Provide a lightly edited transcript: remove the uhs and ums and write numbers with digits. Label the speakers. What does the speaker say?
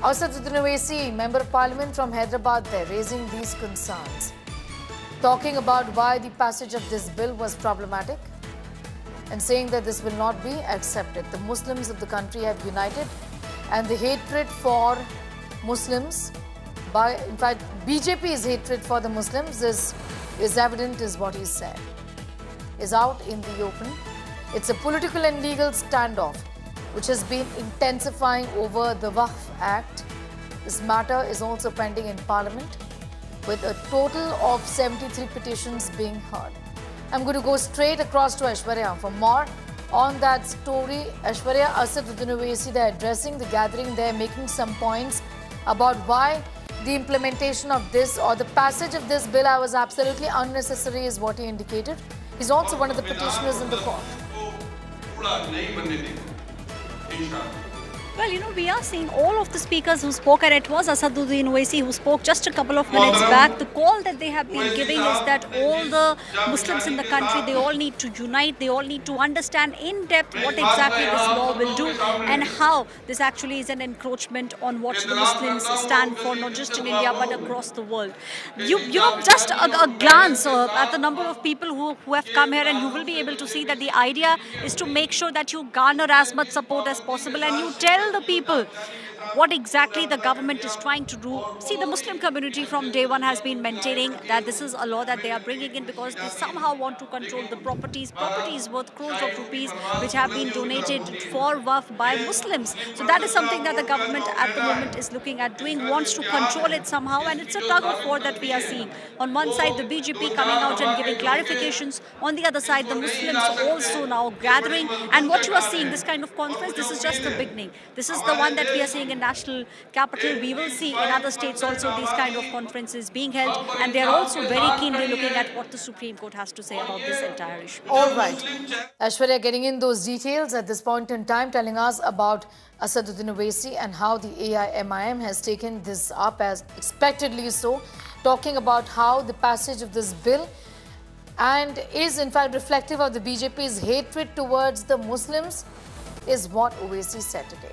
Speaker 1: Asaduddin Owaisi, Member of Parliament from Hyderabad there, raising these concerns. Talking about why the passage of this bill was problematic and saying that this will not be accepted. The Muslims of the country have united and the hatred for Muslims, in fact, BJP's hatred for the Muslims is evident, is what he said, is out in the open. It's a political and legal standoff which has been intensifying over the Waqf Act. This matter is also pending in Parliament with a total of 73 petitions being heard. I'm going to go straight across to Aishwarya for more on that story. Aishwarya, Asaduddin Owaisi, they're addressing the gathering, they're making some points about why the implementation of this or the passage of this bill was absolutely unnecessary is what he indicated. He's also one of the petitioners in the court.
Speaker 2: Well, we are seeing all of the speakers who spoke, and it was Asaduddin Owaisi who spoke just a couple of minutes back. The call that they have been giving is that all the Muslims in the country, they all need to unite, they all need to understand in depth what exactly this law will do and how this actually is an encroachment on what the Muslims stand for, not just in India but across the world. Just a glance at the number of people who have come here, and you will be able to see that the idea is to make sure that you garner as much support as possible and you tell the people what exactly the government is trying to do. See, the Muslim community from day one has been maintaining that this is a law that they are bringing in because they somehow want to control the properties worth crores of rupees which have been donated for Waqf by Muslims. So that is something that the government at the moment is looking at doing, wants to control it somehow, and it's a tug of war that we are seeing. On one side, the BJP coming out and giving clarifications. On the other side, the Muslims also now gathering. And what you are seeing, this kind of conference, this is just the beginning. This is the one that we are seeing in national capital. We will see in other states also these kind of conferences being held, and they are also very keenly looking at what the Supreme Court has to say about this entire issue.
Speaker 1: All right. Aishwarya getting in those details at this point in time, telling us about Asaduddin Owaisi and how the AIMIM has taken this up as expectedly so, talking about how the passage of this bill and is in fact reflective of the BJP's hatred towards the Muslims is what Owaisi said today.